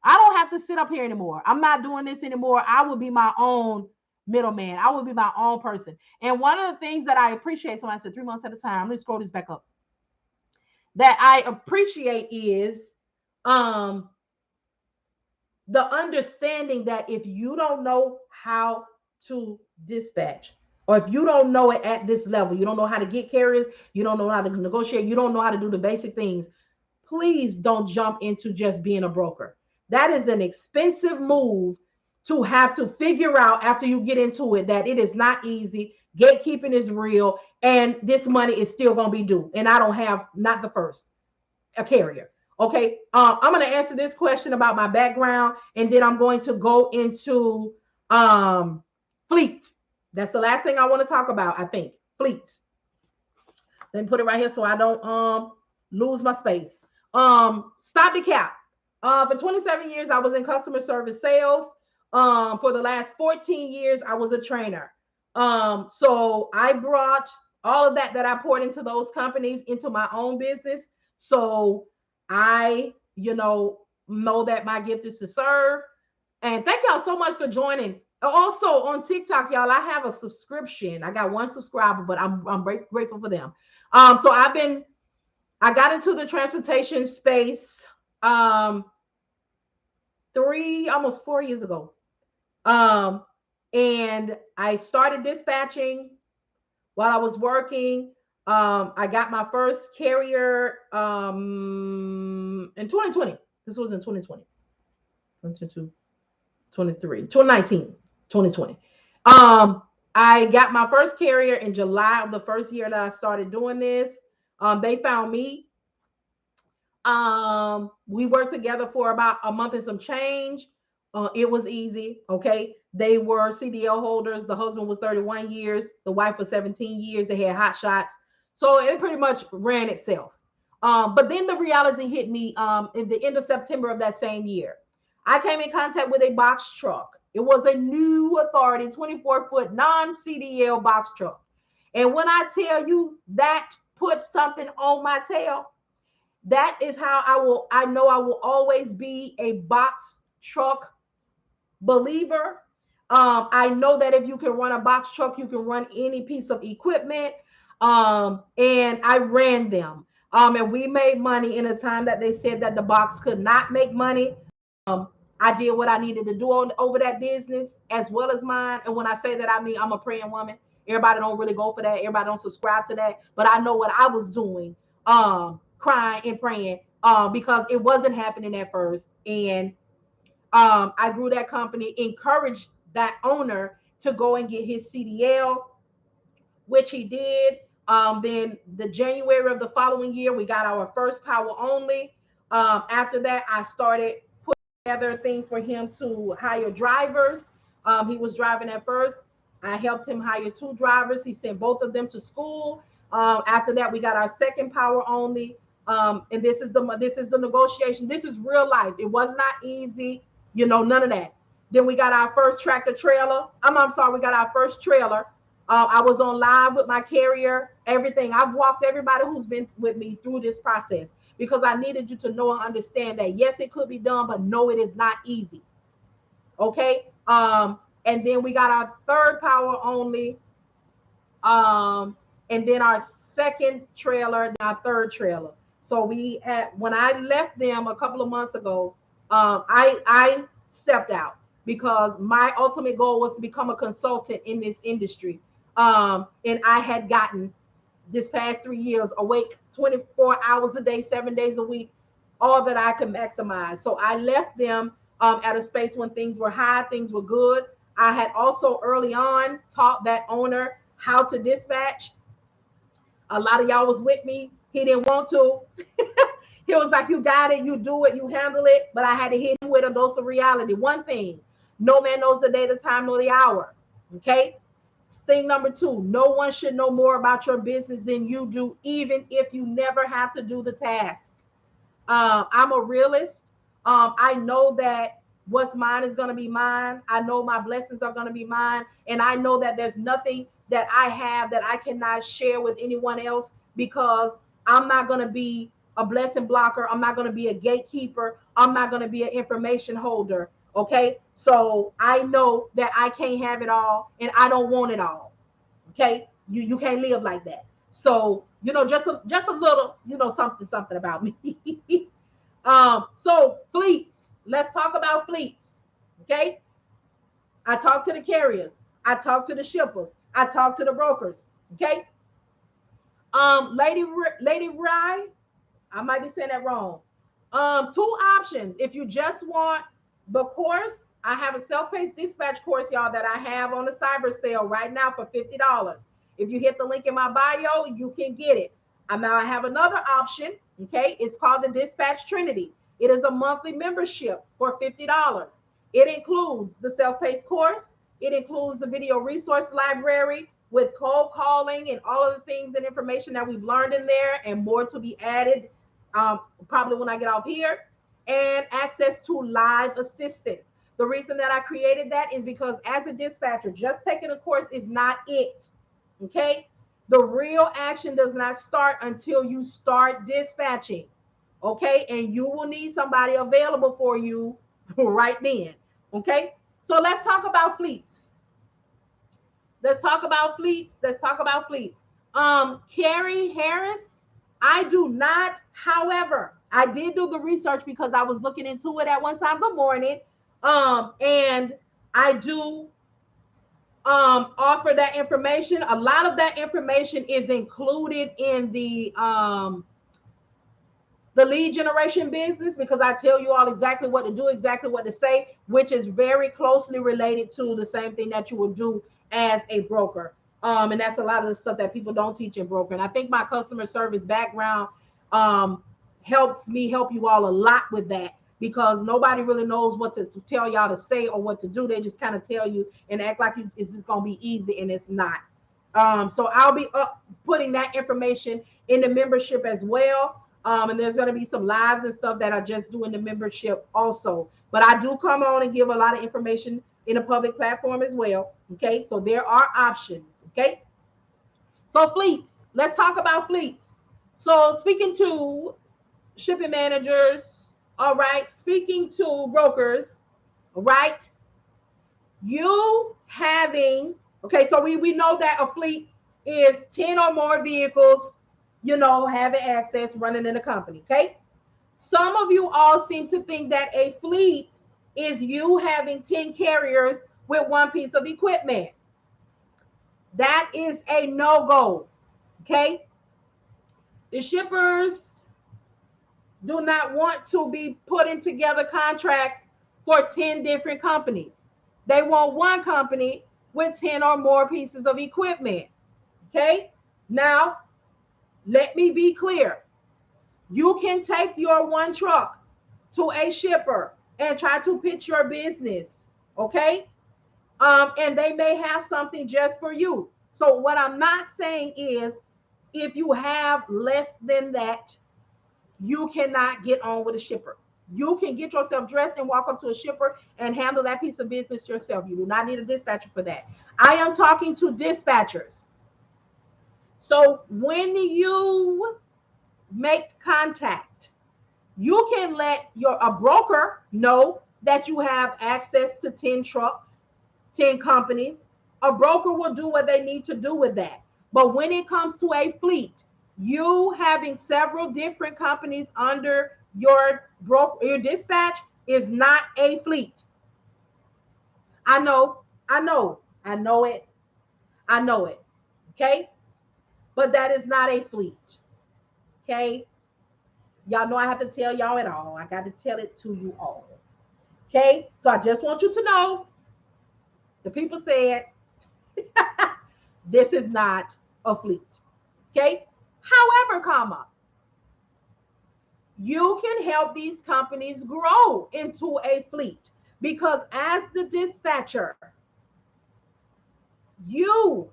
I don't have to sit up here anymore. I'm not doing this anymore. I will be my own middleman. I will be my own person. And one of the things that I appreciate, so I said 3 months at a time, let me scroll this back up, that I appreciate is the understanding that if you don't know how to dispatch, or if you don't know it at this level, you don't know how to get carriers, you don't know how to negotiate, you don't know how to do the basic things, please don't jump into just being a broker. That is an expensive move to have to figure out after you get into it, that it is not easy. Gatekeeping is real, and this money is still going to be due. And I don't have, not the first, a carrier. Okay, I'm going to answer this question about my background, and then I'm going to go into fleet. That's the last thing I want to talk about, I think. Fleet. Let me put it right here so I don't lose my space. Stop the cap. For 27 years, I was in customer service sales. For the last 14 years, I was a trainer. So I brought all of that I poured into those companies into my own business. So I, know that my gift is to serve. And thank y'all so much for joining. Also on TikTok, y'all, I have a subscription. I got one subscriber, but I'm grateful for them. So I got into the transportation space almost 4 years ago. And I started dispatching while I was working. I got my first carrier in 2020. This was in 2020, 2022, 23, 2019, 2020. I got my first carrier in July of the first year that I started doing this. They found me. We worked together for about a month and some change. It was easy. Okay. They were CDL holders. The husband was 31 years. The wife was 17 years. They had hot shots. So it pretty much ran itself. But then the reality hit me in the end of September of that same year. I came in contact with a box truck. It was a new Authority 24-foot non-CDL box truck. And when I tell you that put something on my tail, that is how I know I will always be a box truck believer. I know that if you can run a box truck, you can run any piece of equipment. And I ran them. And we made money in a time that they said that the box could not make money. I did what I needed to do over that business as well as mine. And when I say that, I mean, I'm a praying woman. Everybody don't really go for that. Everybody don't subscribe to that. But I know what I was doing, crying and praying, because it wasn't happening at first. And I grew that company, encouraged that owner to go and get his CDL, which he did. Then the January of the following year, we got our first power only. After that, I started putting together things for him to hire drivers. He was driving at first. I helped him hire 2 drivers. He sent both of them to school. After that, we got our second power only. And this is the negotiation. This is real life. It was not easy, none of that. Then we got our first tractor trailer. I'm sorry, we got our first trailer. I was on live with my carrier, everything. I've walked everybody who's been with me through this process, because I needed you to know and understand that yes, it could be done, but no, it is not easy. Okay. And then we got our third power only. And then our second trailer, and our third trailer. So when I left them a couple of months ago, I stepped out, because my ultimate goal was to become a consultant in this industry. And I had gotten this past 3 years awake 24 hours a day, 7 days a week, all that I could maximize. So I left them at a space when things were high, things were good. I had also early on taught that owner how to dispatch. A lot of y'all was with me. He didn't want to. He was like, you got it, you do it, you handle it. But I had to hit him with a dose of reality. One thing, no man knows the day, the time, nor the hour. Okay? Thing number two, no one should know more about your business than you do, even if you never have to do the task. I'm a realist. I know that what's mine is going to be mine. I know my blessings are going to be mine. And I know that there's nothing that I have that I cannot share with anyone else, because I'm not going to be a blessing blocker. I'm not going to be a gatekeeper. I'm not going to be an information holder. Okay. So I know that I can't have it all, and I don't want it all. Okay. You can't live like that. So, just a little, something about me. So fleets. Let's talk about fleets. Okay. I talk to the carriers. I talk to the shippers. I talk to the brokers. Okay. Lady Rye, I might be saying that wrong. Two options. If you just want the course, I have a self-paced dispatch course, y'all, that I have on the cyber sale right now for $50. If you hit the link in my bio, you can get it. Now I have another option. Okay, it's called the Dispatch Trinity. It is a monthly membership for $50. It includes the self-paced course. It includes the video resource library with cold calling and all of the things and information that we've learned in there, and more to be added probably when I get off here, and access to live assistance. The reason that I created that is because as a dispatcher, just taking a course is not it. Okay. The real action does not start until you start dispatching. Okay. And you will need somebody available for you right then. Okay. So let's talk about fleets. Let's talk about fleets. Let's talk about fleets. Carrie Harris, I do not, however, I did do the research because I was looking into it at one time. Good morning. And I do offer that information. A lot of that information is included in the lead generation business, because I tell you all exactly what to do, exactly what to say, which is very closely related to the same thing that you would do as a broker. And that's a lot of the stuff that people don't teach in broker. And I think my customer service background helps me help you all a lot with that, because nobody really knows what to tell y'all to say or what to do. They just kind of tell you and act like it's just going to be easy, and it's not. So I'll be putting that information in the membership as well. And there's going to be some lives and stuff that are just doing the membership also. But I do come on and give a lot of information in a public platform as well. Okay, so there are options. Okay, so fleets. Let's talk about fleets. So speaking to shipping managers, all right, speaking to brokers, all right, you having, okay, so we know that a fleet is 10 or more vehicles, having access, running in a company. Okay. Some of you all seem to think that a fleet is you having 10 carriers with one piece of equipment. That is a no-go. Okay. The shippers do not want to be putting together contracts for 10 different companies. They want one company with 10 or more pieces of equipment. Okay. Now, let me be clear. You can take your one truck to a shipper and try to pitch your business, okay? And they may have something just for you. So what I'm not saying is, if you have less than that, you cannot get on with a shipper. You can get yourself dressed and walk up to a shipper and handle that piece of business yourself. You do not need a dispatcher for that. I am talking to dispatchers. So when you make contact, you can let a broker know that you have access to 10 trucks, 10 companies. A broker will do what they need to do with that. But when it comes to a fleet, you having several different companies under your dispatch is not a fleet. I know it. Okay. But that is not a fleet. Okay. Y'all know I have to tell y'all it all. I got to tell it to you all. Okay. So I just want you to know, the people said, this is not a fleet. Okay. However, comma, you can help these companies grow into a fleet because as the dispatcher, you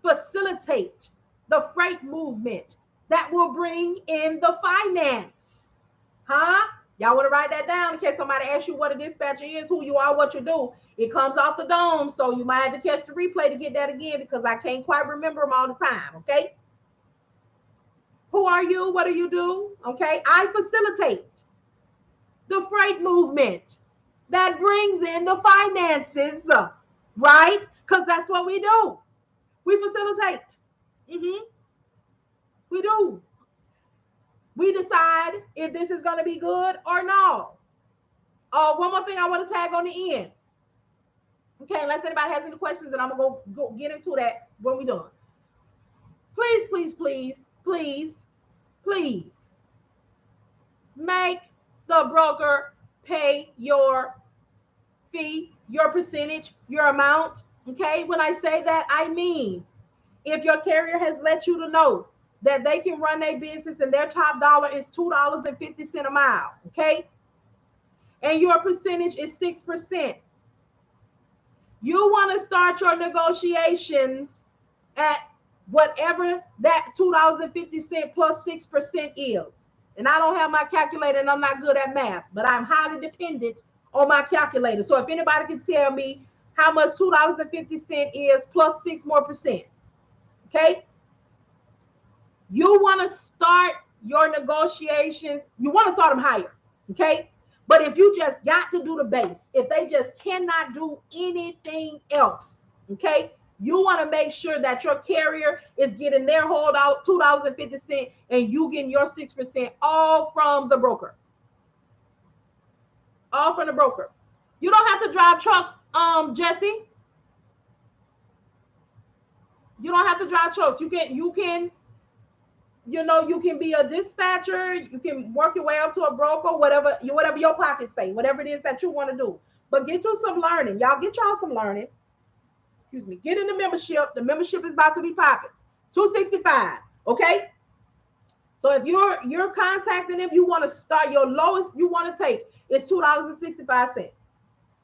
facilitate the freight movement that will bring in the finance. Huh? Y'all want to write that down in case somebody asks you what a dispatcher is, who you are, what you do. It comes off the dome, so you might have to catch the replay to get that again because I can't quite remember them all the time, okay? Who are you? What do you do? Okay, I facilitate the freight movement that brings in the finances, right? Because that's what we do. We facilitate. Mm-hmm. We do. We decide if this is going to be good or no. One more thing I want to tag on the end. Okay, unless anybody has any questions, and I'm going to go get into that when we're done. Please, please, please, please, please make the broker pay your fee, your percentage, your amount. Okay, when I say that, I mean if your carrier has let you to know that they can run their business and their top dollar is $2.50 a mile, okay, and your percentage is 6%, you want to start your negotiations at whatever that $2.50 plus 6% is. And I don't have my calculator and I'm not good at math, but I'm highly dependent on my calculator. So if anybody can tell me how much $2.50 is plus 6% more, okay? You want to start your negotiations. You want to start them higher, okay? But if you just got to do the base, if they just cannot do anything else, okay, you want to make sure that your carrier is getting their whole $2.50 and you getting your 6% all from the broker. All from the broker. You don't have to drive trucks, Jesse. You don't have to drive trucks. You can, you can be a dispatcher, you can work your way up to a broker, whatever your pockets say, whatever it is that you want to do. But get you some learning. Y'all get y'all some learning. Excuse me. Get in the membership. The membership is about to be popping. $265. Okay. So if you're contacting them, you want to start your lowest you want to take is $2.65.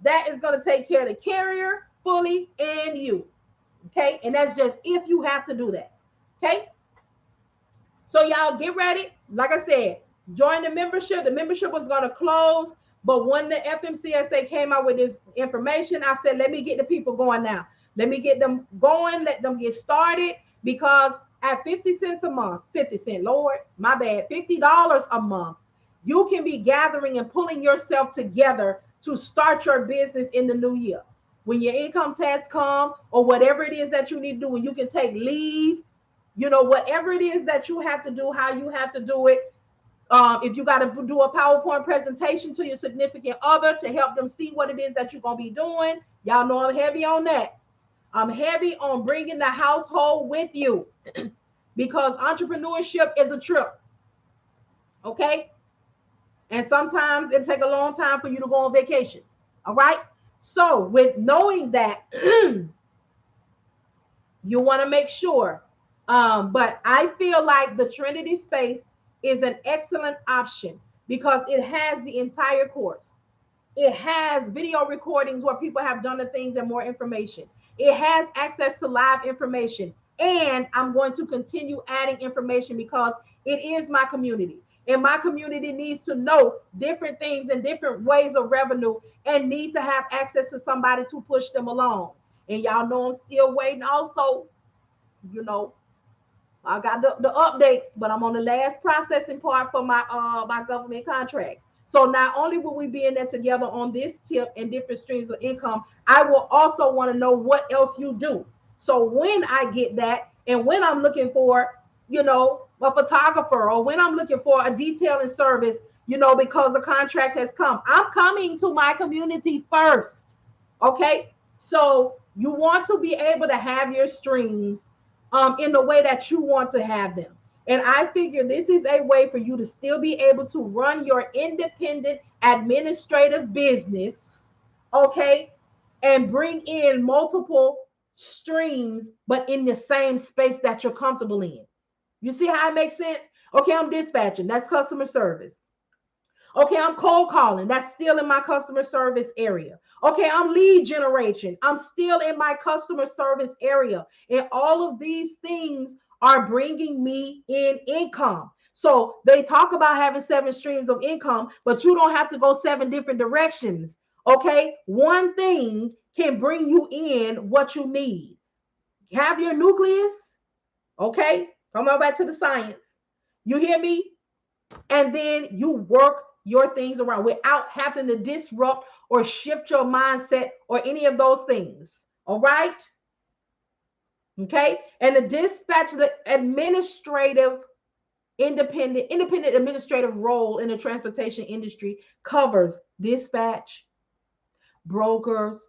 That is going to take care of the carrier fully and you. Okay. And that's just if you have to do that. Okay. So y'all get ready. Like I said, join the membership. The membership was going to close. But when the FMCSA came out with this information, I said, let me get the people going now. Let me get them going. Let them get started. Because at 50 cents a month, 50 cents, Lord, my bad, $50 a month, you can be gathering and pulling yourself together to start your business in the new year. When your income tax come or whatever it is that you need to do, when you can take leave, whatever it is that you have to do, how you have to do it. If you got to do a PowerPoint presentation to your significant other to help them see what it is that you're going to be doing. Y'all know I'm heavy on that. I'm heavy on bringing the household with you because entrepreneurship is a trip. Okay. And sometimes it takes a long time for you to go on vacation. All right. So with knowing that, you want to make sure. But I feel like the Trinity space is an excellent option because it has the entire course. It has video recordings where people have done the things and more information. It has access to live information. And I'm going to continue adding information because it is my community. And my community needs to know different things and different ways of revenue and need to have access to somebody to push them along. And y'all know I'm still waiting also. I got the updates, but I'm on the last processing part for my government contracts. So not only will we be in there together on this tip and different streams of income, I will also want to know what else you do. So when I get that, and when I'm looking for, a photographer, or when I'm looking for a detailing service, because the contract has come, I'm coming to my community first. Okay. So you want to be able to have your streams in the way that you want to have them. And I figure this is a way for you to still be able to run your independent administrative business, okay, and bring in multiple streams, but in the same space that you're comfortable in. You see how it makes sense? Okay, I'm dispatching. That's customer service. Okay, I'm cold calling. That's still in my customer service area. Okay, I'm lead generation. I'm still in my customer service area. And all of these things are bringing me in income. So they talk about having 7 streams of income, but you don't have to go 7 different directions. Okay, one thing can bring you in what you need. Have your nucleus. Okay, come on back to the science. You hear me? And then you work your things around without having to disrupt or shift your mindset or any of those things. All right. Okay. And the dispatch, the administrative, independent administrative role in the transportation industry covers dispatch, brokers,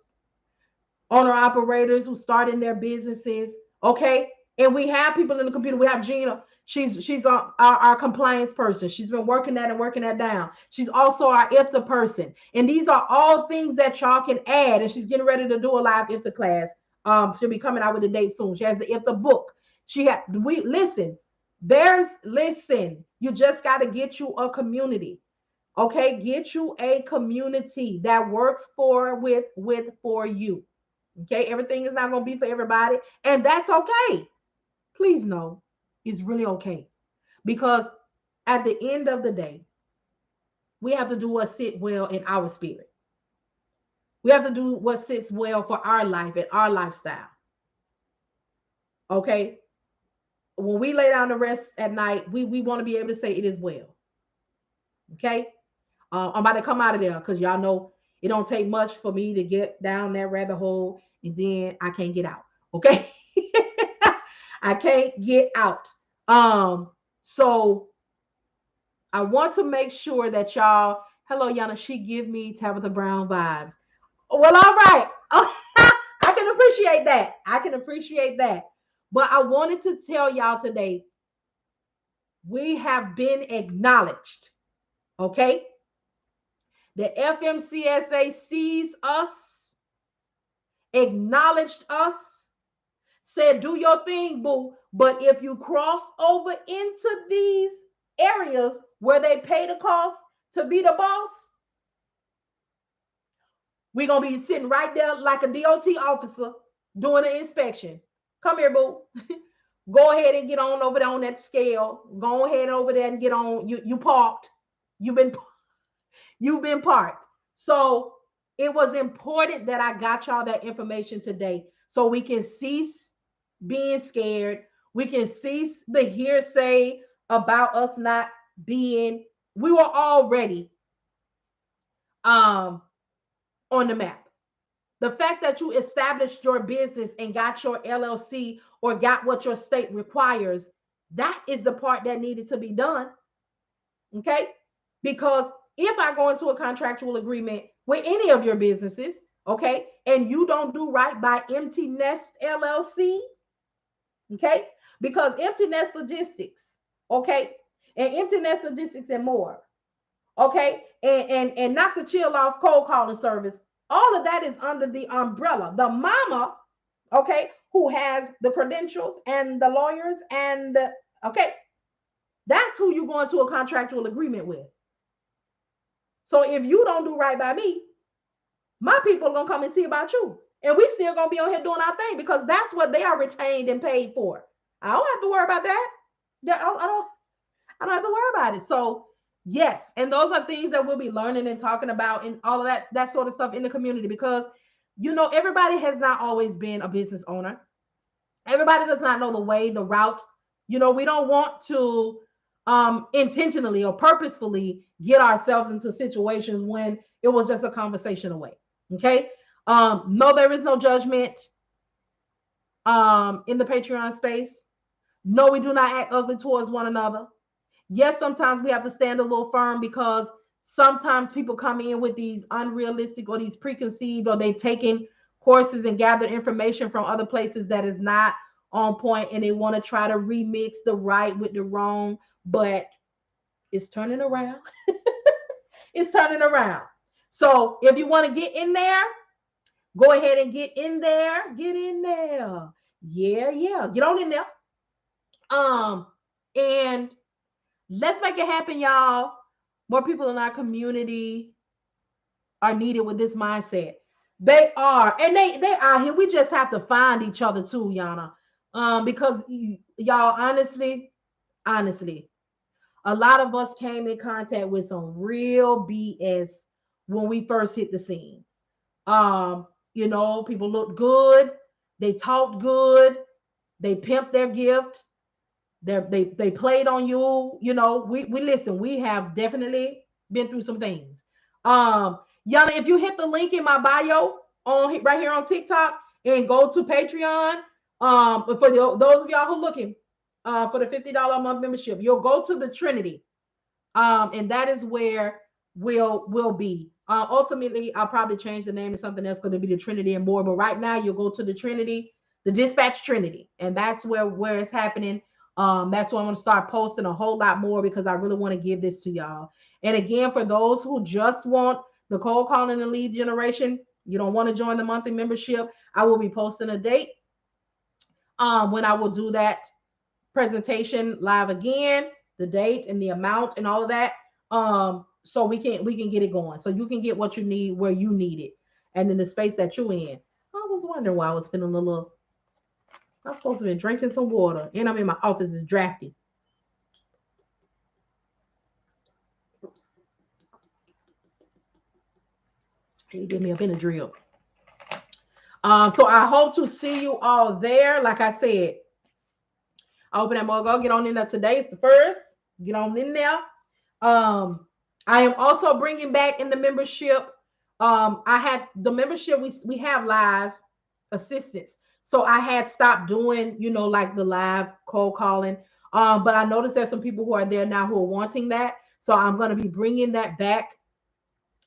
owner operators who start in their businesses. Okay. And we have people in the computer. We have Gina. She's our compliance person. She's been working that and working that down. She's also our IFTA person. And these are all things that y'all can add. And she's getting ready to do a live IFTA class. She'll be coming out with a date soon. She has the IFTA book. We listen. Listen. You just got to get you a community. Okay, get you a community that works for you. Okay, everything is not going to be for everybody, and that's okay. Please know it's really okay, because at the end of the day, we have to do what sits well in our spirit. We have to do what sits well for our life and our lifestyle. Okay, when we lay down to rest at night, we want to be able to say it is well. Okay, I'm about to come out of there because y'all know it don't take much for me to get down that rabbit hole, and then I can't get out. Okay. I can't get out. So I want to make sure that y'all, hello, Yana, she give me Tabitha Brown vibes. Well, all right. I can appreciate that. I can appreciate that. But I wanted to tell y'all today, we have been acknowledged. Okay. The FMCSA sees us, acknowledged us, said, do your thing, boo. But if you cross over into these areas where they pay the cost to be the boss, we're going to be sitting right there like a DOT officer doing an inspection. Come here, boo. Go ahead and get on over there on that scale. Go ahead over there and get on. You parked. You've been parked. So it was important that I got y'all that information today so we can cease being scared. We can cease the hearsay about us not being. We were already on the map. The fact that you established your business and got your LLC or got what your state requires, that is the part that needed to be done. Okay? Because if I go into a contractual agreement with any of your businesses, okay, and you don't do right by Empty Nest LLC, okay, because Empty Nest Logistics, okay, and Empty Nest Logistics and more, okay, and not the chill off cold calling service, all of that is under the umbrella. The mama, okay, who has the credentials and the lawyers and the, okay, that's who you go into a contractual agreement with. So if you don't do right by me, my people are gonna come and see about you, and we still gonna be on here doing our thing because that's what they are retained and paid for. I don't have to worry about that. I don't have to worry about it. So yes, and those are things that we'll be learning and talking about and all of that sort of stuff in the community, because everybody has not always been a business owner. Everybody does not know the way, the route. We don't want to intentionally or purposefully get ourselves into situations when it was just a conversation away. Okay. No, there is no judgment in the Patreon space. No, we do not act ugly towards one another. Yes, sometimes we have to stand a little firm because sometimes people come in with these unrealistic or these preconceived, or they've taken courses and gathered information from other places that is not on point, and they want to try to remix the right with the wrong, but it's turning around. It's turning around. So if you want to get in there, go ahead and get in there. Get in there. Yeah. Get on in there. And let's make it happen, y'all. More people in our community are needed with this mindset. They are, and they are here. We just have to find each other too, Yana. Because y'all, honestly, a lot of us came in contact with some real BS when we first hit the scene. Um, people looked good, they talked good, they pimped their gift, they played on you. We listen. We have definitely been through some things. Yana, if you hit the link in my bio on right here on TikTok and go to Patreon, for those of y'all who are looking for the $50 a month membership, you'll go to the Trinity, and that is where we'll be. Ultimately, I'll probably change the name to something else going to be the Trinity and more. But right now, you'll go to the Trinity, the Dispatch Trinity, and that's where it's happening. That's why I'm going to start posting a whole lot more because I really want to give this to y'all. And again, for those who just want the cold calling and lead generation, you don't want to join the monthly membership, I will be posting a date when I will do that presentation live again, the date and the amount and all of that. So we can get it going. So you can get what you need where you need it and in the space that you're in. I was wondering why I was feeling a little. I'm supposed to be drinking some water, and I'm in my office. It's drafty. He give me a Benadryl. So I hope to see you all there. Like I said, I open that mug. Go get on in there today. It's the first. Get on in there. I am also bringing back in the membership. I had the membership. We have live assistance. So I had stopped doing, like the live cold calling. But I noticed there's some people who are there now who are wanting that. So I'm going to be bringing that back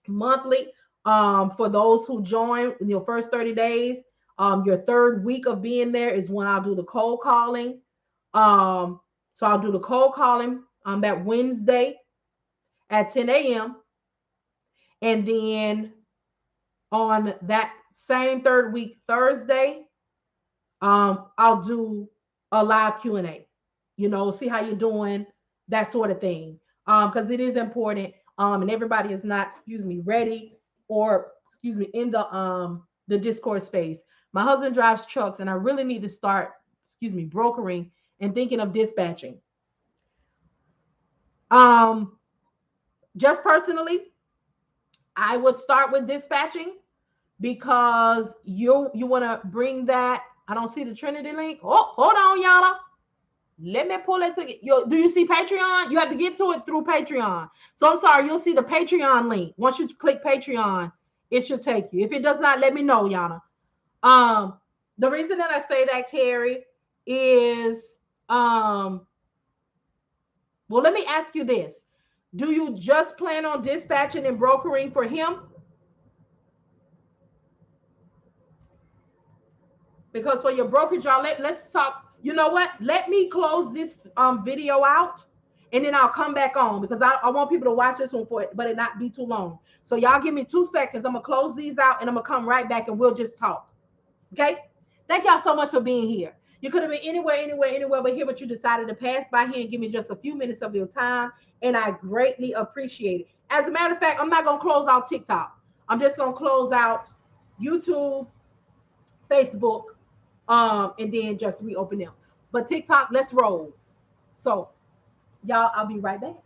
monthly. For those who join in your first 30 days, your third week of being there is when I'll do the cold calling. So I'll do the cold calling that Wednesday at 10 a.m. And then on that same third week, Thursday, I'll do a live Q&A, see how you're doing, that sort of thing. Because it is important. And everybody is not, ready or, in the Discord space. My husband drives trucks and I really need to start, brokering and thinking of dispatching. Just personally, I would start with dispatching because you want to bring that. I don't see the Trinity link. Oh, hold on, y'all. Let me pull it to you. Do you see Patreon? You have to get to it through Patreon. So I'm sorry, you'll see the Patreon link. Once you click Patreon, it should take you. If it does not, let me know, Yana. The reason that I say that, Carrie, is well, let me ask you this. Do you just plan on dispatching and brokering for him? Because for your brokerage, y'all, let's talk. You know what? Let me close this video out and then I'll come back on because I want people to watch this one for it, but it not be too long. So y'all give me 2 seconds. I'm gonna close these out and I'm gonna come right back and we'll just talk. Okay? Thank y'all so much for being here. You could have been anywhere but here, but you decided to pass by here and give me just a few minutes of your time, and I greatly appreciate it. As a matter of fact, I'm not gonna close out TikTok. I'm just gonna close out YouTube, Facebook, and then just reopen them. But TikTok, let's roll. So, y'all, I'll be right back.